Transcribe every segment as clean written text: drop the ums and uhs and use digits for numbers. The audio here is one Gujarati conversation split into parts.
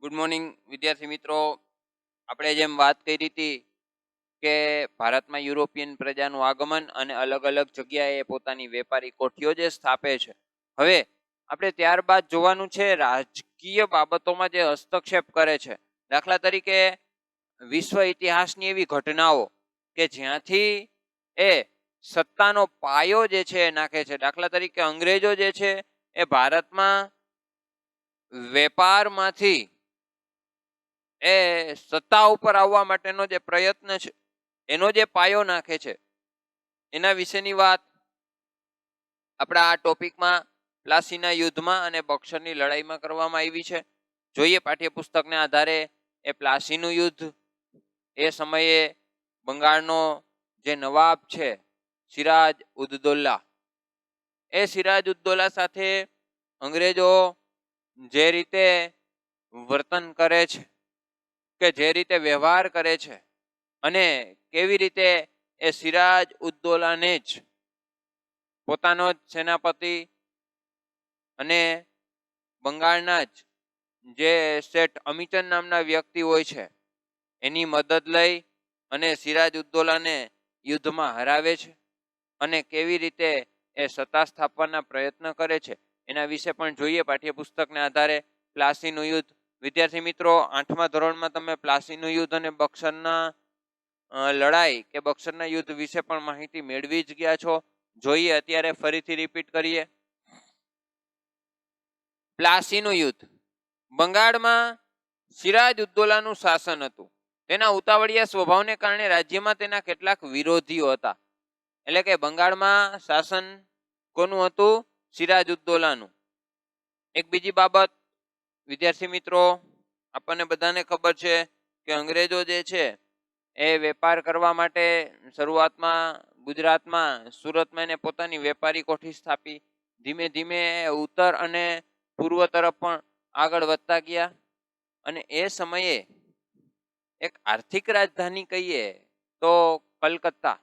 ગુડ મોર્નિંગ વિદ્યાર્થી મિત્રો. આપણે જેમ વાત કરી હતી કે ભારતમાં યુરોપિયન પ્રજાનું આગમન અને અલગ અલગ જગ્યાએ પોતાની વેપારી કોઠીઓ જે સ્થાપે છે. હવે આપણે ત્યારબાદ જોવાનું છે રાજકીય બાબતોમાં જે હસ્તક્ષેપ કરે છે. દાખલા તરીકે વિશ્વ ઇતિહાસની એવી ઘટનાઓ કે જ્યાંથી એ સત્તાનો પાયો જે છે એ નાખે છે. દાખલા તરીકે અંગ્રેજો જે છે એ ભારતમાં વેપારમાંથી એ સત્તા ઉપર આવવા માટેનો જે પ્રયત્ન છે એનો જે પાયો નાખે છે એના વિશેની વાત આપણા આ ટોપિકમાં પ્લાસીના યુદ્ધમાં અને બક્સરની લડાઈમાં કરવામાં આવી છે. જોઈએ પાઠ્યપુસ્તકના આધારે એ પ્લાસીનું યુદ્ધ એ સમયે બંગાળનો જે નવાબ છે સિરાજ ઉદ્દૌલા, એ સિરાજ ઉદ્દૌલા સાથે અંગ્રેજો જે રીતે વર્તન કરે છે કે જે રીતે વ્યવહાર કરે છે અને કેવી રીતે એ સિરાજ ઉદ્દૌલાને જ પોતાનો જ સેનાપતિ અને બંગાળના જ જે શેઠ અમીચંદ નામના વ્યક્તિ હોય છે એની મદદ લઈ અને સિરાજ ઉદ્દૌલાને યુદ્ધમાં હરાવે છે અને કેવી રીતે એ સત્તા સ્થાપવાના પ્રયત્ન કરે છે એના વિશે પણ જોઈએ પાઠ્યપુસ્તકના આધારે. પ્લાસીનું યુદ્ધ, વિદ્યાર્થી મિત્રો 8મા ધોરણમાં તમે પ્લાસીનું યુદ્ધ અને બક્સરના લડાઈ કે બક્સરના યુદ્ધ વિશે પણ માહિતી મેળવી જ ગયા છો. જોઈએ અત્યારે ફરીથી રિપીટ કરીએ. પ્લાસીનું યુદ્ધ. બંગાળમાં સિરાજ ઉદ્દૌલાનું શાસન હતું. તેના ઉતાવળિયા સ્વભાવને કારણે રાજ્યમાં તેના કેટલાક વિરોધીઓ હતા. એટલે કે બંગાળમાં શાસન કોનું હતું? સિરાજ ઉદ્દૌલાનું. એક બીજી બાબત વિદ્યાર્થી મિત્રો, આપણને બધાને ખબર છે કે અંગ્રેજો જે છે એ વેપાર કરવા માટે શરૂઆતમાં ગુજરાતમાં સુરતમાં એને પોતાની વેપારી કોઠી સ્થાપી. ધીમે ધીમે ઉત્તર અને પૂર્વ તરફ પણ આગળ વધતા ગયા અને એ સમયે એક આર્થિક રાજધાની કહીએ તો કલકત્તા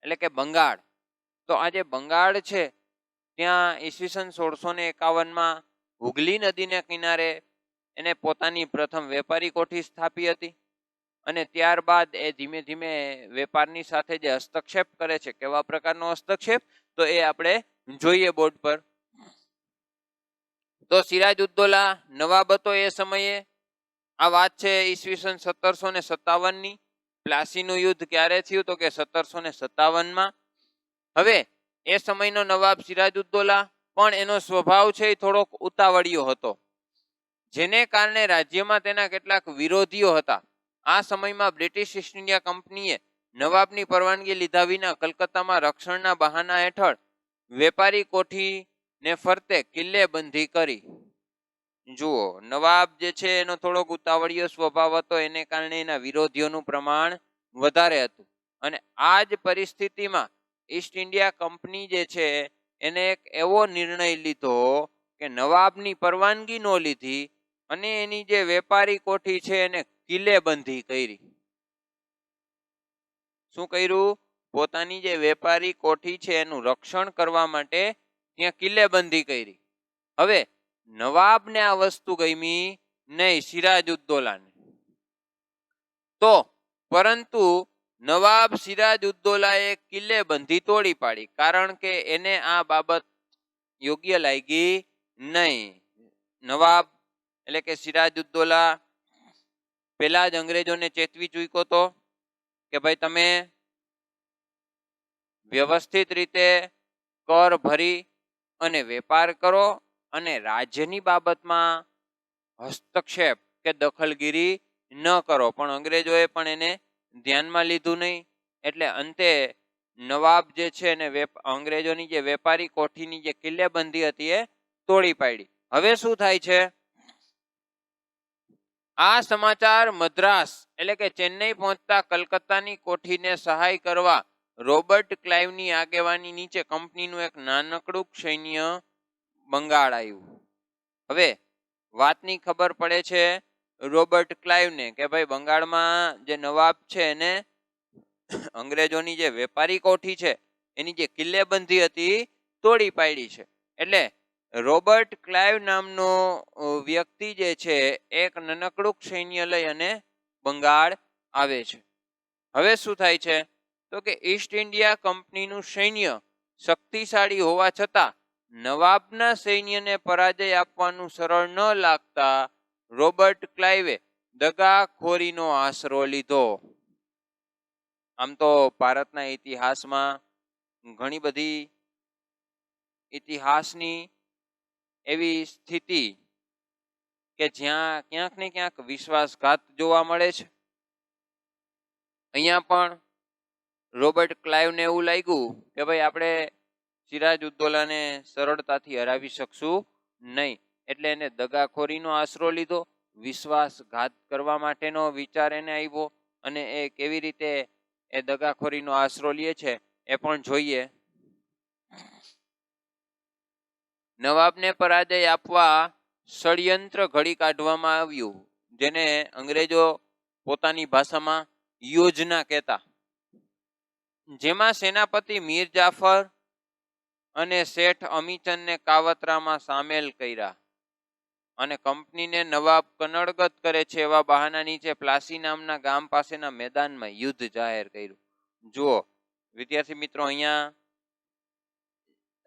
એટલે કે બંગાળ. તો આજે બંગાળ છે ત્યાં ઈસવીસન 1651માં હુગલી નદીને કિનારે એને પોતાની પ્રથમ વેપારી કોઠી સ્થાપી હતી અને ત્યારબાદ એ ધીમે ધીમે વેપારની સાથે જે હસ્તક્ષેપ કરે છે, કેવા પ્રકારનો હસ્તક્ષેપ તો એ આપણે જોઈએ બોર્ડ પર. તો સિરાજ ઉદ્દૌલા નવાબ હતો એ સમયે. આ વાત છે ઈસવીસન 1757ની. પ્લાસીનું યુદ્ધ ક્યારે થયું તો કે 1757માં. હવે એ સમયનો નવાબ સિરાજ ઉદ્દૌલા પણ એનો સ્વભાવ છે એ થોડોક ઉતાવળિયો હતો, જેને કારણે રાજ્યમાં તેના કેટલાક વિરોધીઓ હતા. આ સમયમાં બ્રિટિશ ઈસ્ટ ઇન્ડિયા કંપનીએ નવાબની પરવાનગી લીધા વિના કલકત્તામાં રક્ષણના બહાના હેઠળ વેપારી કોઠીને ફરતે કિલ્લેબંધી કરી. જુઓ, નવાબ જે છે એનો થોડોક ઉતાવળિયો સ્વભાવ હતો, એને કારણે એના વિરોધીઓનું પ્રમાણ વધારે હતું અને આ જ પરિસ્થિતિમાં ઈસ્ટ ઇન્ડિયા કંપની જે છે એને એક એવો નિર્ણય લીધો કે નવાબની પરવાનગી ન લીધી અને એની જે વેપારી કોઠી છે એને કિલ્લેબંધી કરી. શું કર્યું? પોતાની જે વેપારી કોઠી છે એનું રક્ષણ કરવા માટે ત્યાં કિલ્લેબંધી કરી. હવે નવાબને આ વસ્તુ ગમી નહીં, સિરાજ ઉદ્દૌલાને. તો પરંતુ નવાબ સિરાજ ઉદ્દૌલાએ કિલ્લેબંધી તોડી પાડી, કારણ કે એને આ બાબત યોગ્ય લાગી નહીં. નવાબ એટલે કે સિરાજ ઉદ્દૌલા પહેલા જ અંગ્રેજોને ચેતવી ચૂક્યો હતો કે ભાઈ તમે વ્યવસ્થિત રીતે કર ભરી અને વેપાર કરો અને રાજ્યની બાબતમાં હસ્તક્ષેપ કે દખલગીરી ન કરો. પણ અંગ્રેજોએ પણ એને ધ્યાનમાં લીધું નહીં. એટલે અંતે નવાબ જે છે ને અંગ્રેજોની જે વેપારી કોઠીની જે કિલ્લેબંધી હતી એ તોડી પાડી. હવે શું થાય છે? આ સમાચાર મદ્રાસ એટલે કે ચેન્નઈ પહોંચતા કલકત્તાની કોઠીને સહાય કરવા રોબર્ટ ક્લાઇવની આગેવાની નીચે કંપનીનું એક નાનકડું સૈન્ય બંગાળ આવ્યું. હવે વાતની ખબર પડે છે રોબર્ટ ક્લાઇવને કે ભાઈ બંગાળમાં જે નવાબ છે એને અંગ્રેજોની જે વેપારી કોઠી છે એની જે કિલ્લેબંધી હતી તોડી પાડી છે. એટલે રોબર્ટ ક્લાઇવ નામનો વ્યક્તિ જે છે એક નાનકડું સૈન્ય લઈ અને બંગાળ આવે છે. હવે શું થાય છે તો કે ઈસ્ટ ઇન્ડિયા કંપનીનું સૈન્ય શક્તિશાળી હોવા છતાં નવાબના સૈન્યને પરાજય આપવાનું સરળ ન લાગતા રોબર્ટ ક્લાઇવે દગાખોરીનો આશરો લીધો. આમ તો ભારતના ઇતિહાસમાં ઘણી બધી ઇતિહાસની એવી સ્થિતિ કે જ્યાં ક્યાંક ને ક્યાંક વિશ્વાસઘાત જોવા મળે છે. અહીંયા પણ રોબર્ટ ક્લાઇવને એવું લાગ્યું કે ભાઈ આપણે સિરાજ ઉદ્દૌલાને સરળતાથી હરાવી શકશું નહીં, એટલે એને દગાખોરીનો આશરો લીધો. વિશ્વાસઘાત કરવા માટેનો વિચાર એને આવ્યો અને એ કેવી રીતે એ દગાખોરીનો આશરો લે છે એ પણ જોઈએ. નવાબને પરાજય આપવા ષડયંત્ર ઘડી કાઢવામાં આવ્યું, જેને અંગ્રેજો પોતાની ભાષામાં યોજના કહેતા, જેમાં સેનાપતિ મીર જાફર અને શેઠ અમીચંદને કાવતરામાં સામેલ કર્યા અને કંપનીને નવાબ કનડગત કરે છે એવા બહાના નીચે પ્લાસી નામના ગામ પાસેના મેદાનમાં યુદ્ધ જાહેર કર્યું. જુઓ વિદ્યાર્થી મિત્રો, અહીંયા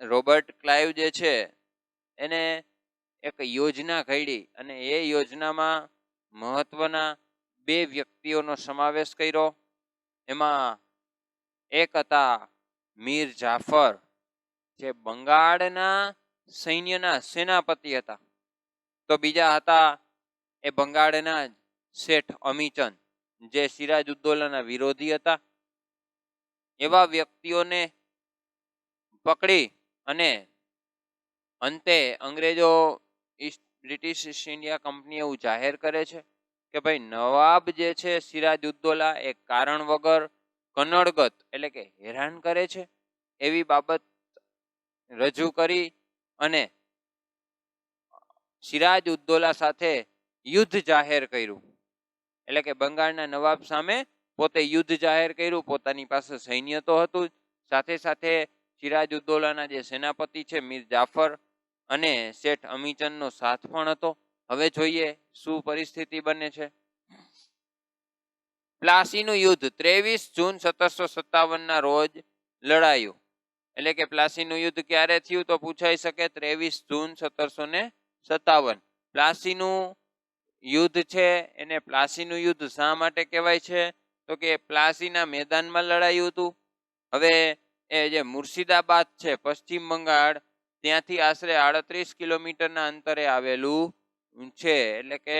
રોબર્ટ ક્લાઇવ જે છે એને એક યોજના ઘડી અને એ યોજનામાં મહત્વના બે વ્યક્તિઓનો સમાવેશ કર્યો. એમાં એક હતા મીર જાફર, જે બંગાળના સૈન્યના સેનાપતિ હતા, તો બીજા હતા એ બંગાળના શેઠ અમીચંદ, જે સિરાજ ઉદ્દૌલાના વિરોધી હતા. એવા વ્યક્તિઓને પકડી અને અંતે અંગ્રેજો બ્રિટિશ ઈસ્ટ ઇન્ડિયા કંપની એવું જાહેર કરે છે કે ભાઈ નવાબ જે છે સિરાજ ઉદ્દૌલા એ કારણ વગર કનડગત એટલે કે હેરાન કરે છે એવી બાબત રજૂ કરી અને સિરાજ ઉદ્દૌલા સાથે યુદ્ધ જાહેર કર્યું. એટલે કે બંગાળના નવાબ સામે પોતે યુદ્ધ જાહેર કર્યું. પોતાની પાસે સૈન્ય તો હતું, સાથે સાથે સિરાજ ઉદ્દૌલાના જે સેનાપતિ છે મીર જાફર અને શેઠ અમીચંદનો સાથ પણ હતો. હવે જોઈએ શું પરિસ્થિતિ બને છે. પ્લાસીનું યુદ્ધ 23 જૂન 1757 રોજ લડાયું. એટલે કે પ્લાસીનું યુદ્ધ ક્યારે થયું તો પૂછાઈ શકે, 23 જૂન 1757. પ્લાસીનું યુદ્ધ છે એને પ્લાસીનું યુદ્ધ શા માટે કહેવાય છે તો કે પ્લાસીના મેદાનમાં લડાયું હતું. હવે એ જે મુર્શિદાબાદ છે પશ્ચિમ બંગાળ, ત્યાંથી આશરે 38 કિલોમીટરના અંતરે આવેલું છે. એટલે કે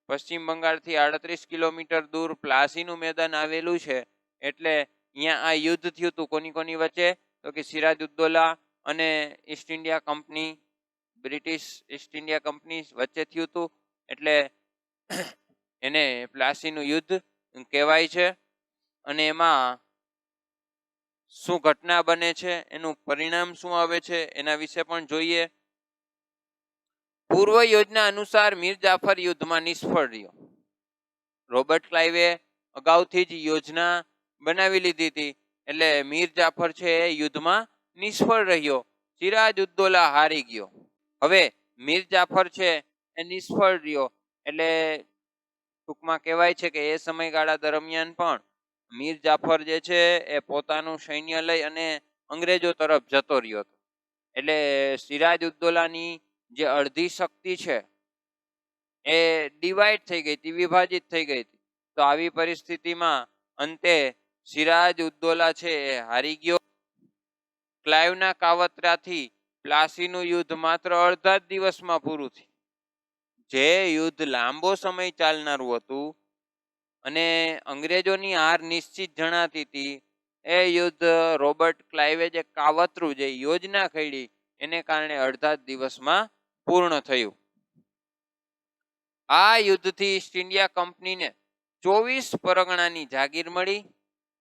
પશ્ચિમ બંગાળથી 38 કિલોમીટર દૂર પ્લાસીનું મેદાન આવેલું છે. એટલે અહીંયા આ યુદ્ધ થયું હતું. કોની કોની વચ્ચે તો કે સિરાજ ઉદ્દૌલા અને East India company, British East India company વચ્ચે થયું હતું. એટલે એને પ્લાસીનું યુદ્ધ કહેવાય છે. અને એમાં શું ઘટના બને છે, એનું પરિણામ શું આવે છે એના વિશે પણ જોઈએ. પૂર્વ યોજના અનુસાર મીર જાફર યુદ્ધમાં નિષ્ફળ રહ્યો. રોબર્ટ ક્લાઇવે અગાઉથી જ યોજના બનાવી લીધી હતી, એટલે મીર જાફર છે એ યુદ્ધમાં નિષ્ફળ રહ્યો. સિરાજ ઉદ્દૌલા હારી ગયો. હવે મીર જાફર છે એ નિષ્ફળ રહ્યો એટલે ટૂંકમાં કહેવાય છે કે એ સમયગાળા દરમિયાન પણ મીર જાફર જે છે એ પોતાનું સૈન્ય લઈ અને અંગ્રેજો તરફ જતો રહ્યો હતો. એટલે સિરાજ ઉદ્દૌલાની જે અડધી શક્તિ છે એ ડિવાઈડ થઈ ગઈ હતી, વિભાજિત થઈ ગઈ હતી. તો આવી પરિસ્થિતિમાં અંતે સિરાજ ઉદ્દૌલા છે એ હારી ગયો. ક્લાઇવના કાવતરાથી પ્લાસીનું યુદ્ધ માત્ર અડધા જ દિવસમાં પૂરું થયું. જે યુદ્ધ લાંબો સમય ચાલનારું હતું અને અંગ્રેજોની હાર નિશ્ચિત જણાતી હતી, એ યુદ્ધ રોબર્ટ ક્લાઇવે જે કાવતરું જે યોજના ઘડી એને કારણે અડધા જ દિવસમાં પૂર્ણ થયું. આ યુદ્ધથી ઈસ્ટ ઇન્ડિયા કંપનીને 24 પરગણાની જાગીર મળી.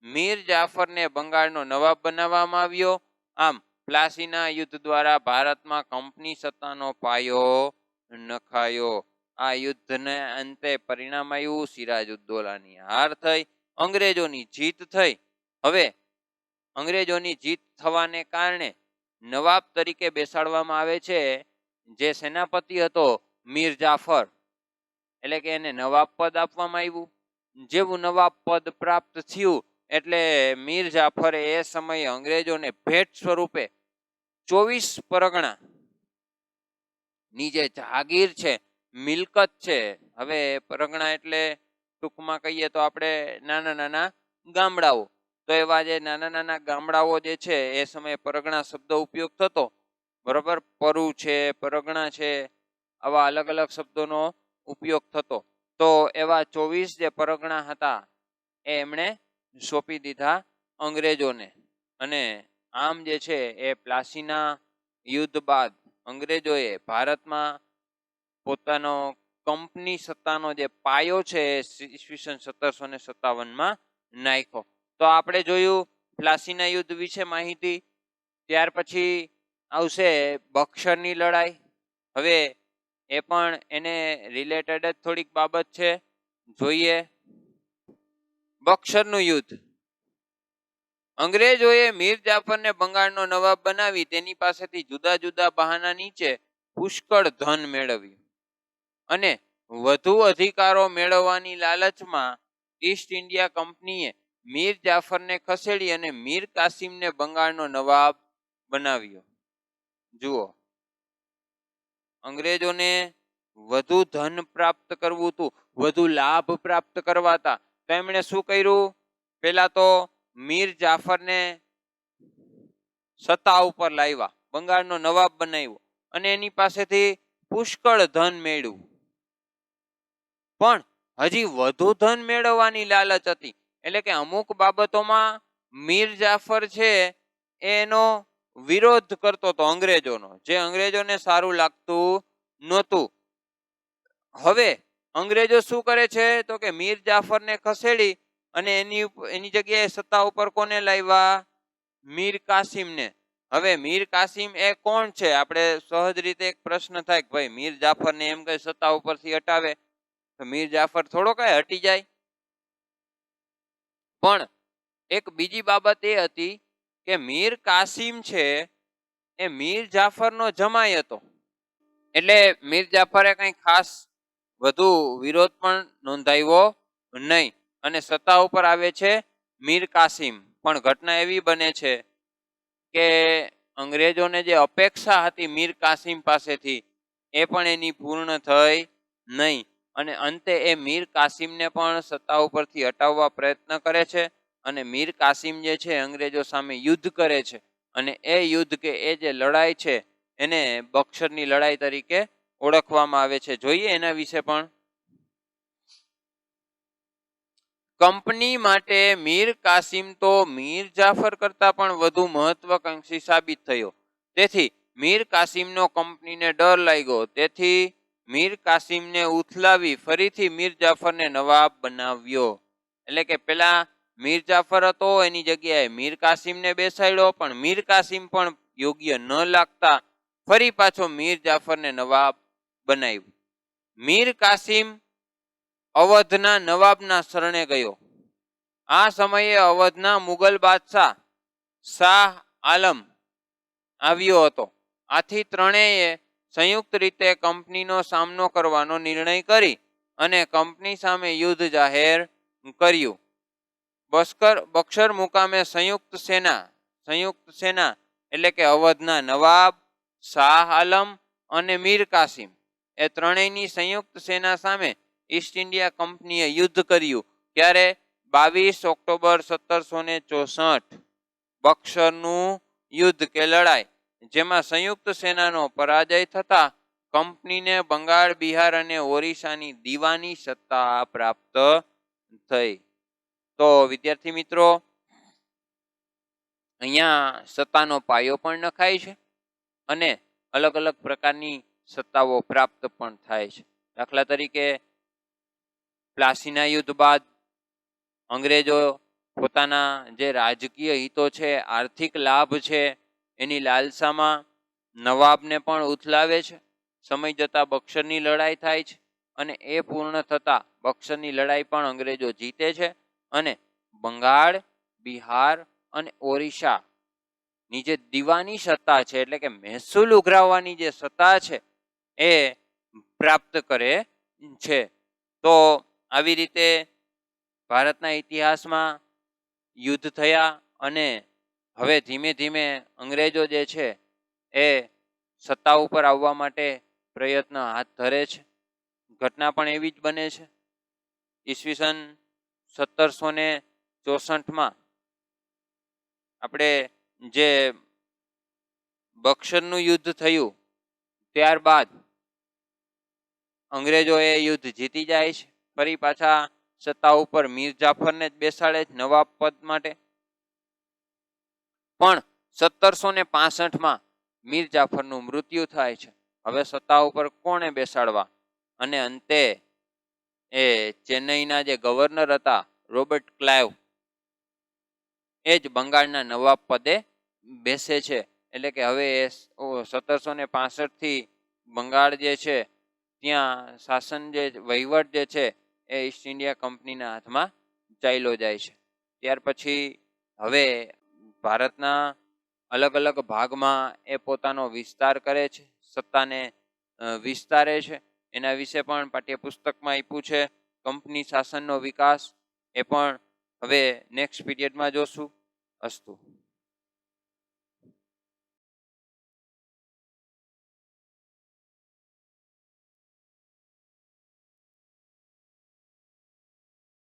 મીર જાફરને બંગાળનો નવાબ બનાવવામાં આવ્યો. આમ પ્લાસીના યુદ્ધ દ્વારા ભારતમાં કંપની સત્તાનો પાયો નખાયો. આ યુદ્ધને અંતે પરિણામ આવ્યું સિરાજ ઉદ્દૌલાની હાર થઈ, અંગ્રેજોની જીત થઈ. હવે અંગ્રેજોની જીત થવાને કારણે નવાબ તરીકે બેસાડવામાં આવે છે જે સેનાપતિ હતો મીર જાફર, એટલે કે એને નવાબ પદ આપવામાં આવ્યું. જેવું નવાબ પદ પ્રાપ્ત થયું એટલે મીર જાફરે એ સમયે અંગ્રેજોને ભેટ સ્વરૂપે 24 પરગણા ની જે જાગીર છે, મિલકત છે, હવે પરગણા એટલે ટૂંકમાં કહીએ તો આપણે નાના નાના ગામડાઓ, તો એવા જે નાના નાના ગામડાઓ જે છે એ સમયે પરગણા શબ્દ ઉપયોગ થતો, બરોબર. પરુ છે, પરગણા છે, આવા અલગ અલગ શબ્દોનો ઉપયોગ થતો. તો એવા 24 જે પરગણા હતા એ એમણે સોંપી દીધા અંગ્રેજોને. અને આમ જે છે એ પ્લાસીના યુદ્ધ બાદ અંગ્રેજોએ ભારતમાં પોતાનો કંપની સત્તાનો જે પાયો છે ઈસવીસન 1757 નાખ્યો. તો આપણે જોયું પ્લાસીના યુદ્ધ વિશે માહિતી. ત્યાર પછી આવશે બક્સરની લડાઈ. હવે એ પણ એને રિલેટેડ જ થોડીક બાબત છે, જોઈએ. બક્સરનું યુદ્ધ. અંગ્રેજોએ મીર જાફરને બંગાળનો નવાબ બનાવી તેની પાસેથી જુદા જુદા બહાના નીચે પુષ્કળ ધન મેળવ્યું અને વધુ અધિકારો મેળવવાની લાલચમાં ઈસ્ટ ઇન્ડિયા કંપનીએ મીર જાફરને ખસેડી અને મીર કાસિમને બંગાળનો નવાબ બનાવ્યો. જુઓ, અંગ્રેજોને વધુ ધન પ્રાપ્ત કરવું હતું, વધુ લાભ પ્રાપ્ત કરવા હતા, તો એમણે શું કર્યું? પેલા તો મીર જાફરને સત્તા ઉપર લાવ્યા, બંગાળનો નવાબ બનાવ્યો અને એની પાસેથી પુષ્કળ ધન મેળવ્યું. પણ હજી વધુ ધન મેળવવાની લાલચ હતી, એટલે કે અમુક બાબતોમાં મીર જાફર છે એનો વિરોધ કરતો હતો અંગ્રેજોનો, જે અંગ્રેજોને સારું લાગતું નહોતું. હવે અંગ્રેજો શું કરે છે તો કે મીર જાફરને ખસેડી અને એની જગ્યાએ સત્તા ઉપર કોને લાવ્યા? મીર કાસિમને. હવે મીર કાસિમ એ કોણ છે? આપણે સહજ રીતે એક પ્રશ્ન થાય કે ભાઈ મીર જાફરને એમ કઈ સત્તા ઉપરથી હટાવે તો મીર જાફર થોડો કઈ હટી જાય. પણ એક બીજી બાબત એ હતી કે મીર કાસિમ છે એ મીર જાફરનો જમાઈ હતો, એટલે મીર જાફરે કઈ ખાસ વધુ વિરોધ પણ નોંધાવ્યો નહીં અને સત્તા ઉપર આવે છે મીર કાસિમ. પણ ઘટના એવી બને છે કે અંગ્રેજોને જે અપેક્ષા હતી મીર કાસિમ પાસેથી એ પણ એની પૂર્ણ થઈ નહીં અને અંતે એ મીર કાસિમને પણ સત્તા ઉપરથી હટાવવા પ્રયત્ન કરે છે અને મીર કાસિમ જે છે અંગ્રેજો સામે યુદ્ધ કરે છે અને એ યુદ્ધ કે એ જે લડાઈ છે એને બક્સરની લડાઈ તરીકે ઓળખવામાં આવે છે. જોઈએ એના વિશે પણ. કંપની માટે મીર કાસિમ તો મીર જાફર કરતા પણ વધુ મહત્વકાંક્ષી સાબિત થયો. તેથી મીર કાસિમનો કંપનીને ડર લાગ્યો. તેથી મીર કાસિમને ઉથલાવી ફરીથી મીર જાફરને નવાબ બનાવ્યો. એટલે કે પેલા મીર જાફર હતો એની જગ્યાએ મીર કાસિમને બેસાડ્યો, પણ મીર કાસિમ પણ યોગ્ય ન લાગતા ફરી પાછો મીર જાફરને નવાબ બનાવ્યો. મીર કાસિમ અવધના નવાબના શરણે ગયો. આ સમયે અવધના મુગલ બાદશાહ શાહ આલમ આવ્યો હતો. આથી ત્રણેય સંયુક્ત રીતે કંપનીનો સામનો કરવાનો નિર્ણય કરી અને કંપની સામે યુદ્ધ જાહેર કર્યું. બક્સર મુકામે સંયુક્ત સેના એટલે કે અવધના નવાબ, શાહ આલમ અને મીર કાસિમ એ ત્રણેયની સંયુક્ત સેના સામે ઈસ્ટ ઇન્ડિયા કંપનીએ યુદ્ધ કર્યું. ત્યારે 22 ઓક્ટોબર 1764 બક્સરનું યુદ્ધ કે લડાઈ, જેમાં સંયુક્ત સેનાનો પરાજય થતા કંપનીને બંગાળ, બિહાર અને ઓરિસ્સાની દીવાની સત્તા પ્રાપ્ત થઈ. તો વિદ્યાર્થી મિત્રો, અહીંયા સત્તાનો પાયો પણ નખાય છે અને અલગ અલગ પ્રકારની સત્તાઓ પ્રાપ્ત પણ થાય છે. દાખલા તરીકે પ્લાસીના યુદ્ધ બાદ અંગ્રેજો પોતાના જે રાજકીય હિતો છે, આર્થિક લાભ છે, એની લાલસામાં નવાબને પણ ઉથલાવે છે. સમય જતાં બક્સરની લડાઈ થાય છે અને એ પૂર્ણ થતાં બક્સરની લડાઈ પણ અંગ્રેજો જીતે છે અને બંગાળ, બિહાર અને ઓરિસ્સાની જે દીવાની સત્તા છે એટલે કે મહેસૂલ ઉઘરાવવાની જે સત્તા છે એ પ્રાપ્ત કરે છે. તો આવી રીતે ભારતના ઇતિહાસમાં યુદ્ધ થયા અને હવે ધીમે ધીમે અંગ્રેજો જે છે એ સત્તા ઉપર આવવા માટે પ્રયત્ન હાથ ધરે છે. ઘટના પણ એવી જ બને છે. ઈસવીસન 1764માં આપણે જે બક્સરનું યુદ્ધ થયું ત્યારબાદ અંગ્રેજો એ યુદ્ધ જીતી જાય છે. ફરી પાછા સત્તા ઉપર મીર જાફરને જ બેસાડે છે નવાબ પદ માટે. પણ 1765માં મીર જાફરનું મૃત્યુ થાય છે. હવે સત્તા ઉપર કોણે બેસાડવા? અને અંતે એ ચેન્નઈના જે ગવર્નર હતા રોબર્ટ ક્લાઇવ એ જ બંગાળના નવાબ પદે બેસે છે. એટલે કે હવે 1765થી બંગાળ જે છે ત્યાં શાસન જે વહીવટ જે છે એ ઈસ્ટ ઇન્ડિયા કંપનીના હાથમાં ચાલ્યો જાય છે. ત્યાર પછી હવે ભારતના અલગ અલગ ભાગમાં એ પોતાનો વિસ્તાર કરે છે, સત્તાને વિસ્તારે છે. એના વિશે પણ પાઠ્યપુસ્તકમાં આપ્યું છે. કંપની શાસનનો વિકાસ એ પણ હવે નેક્સ્ટ પીરિયડમાં જોશું. અસ્તુ.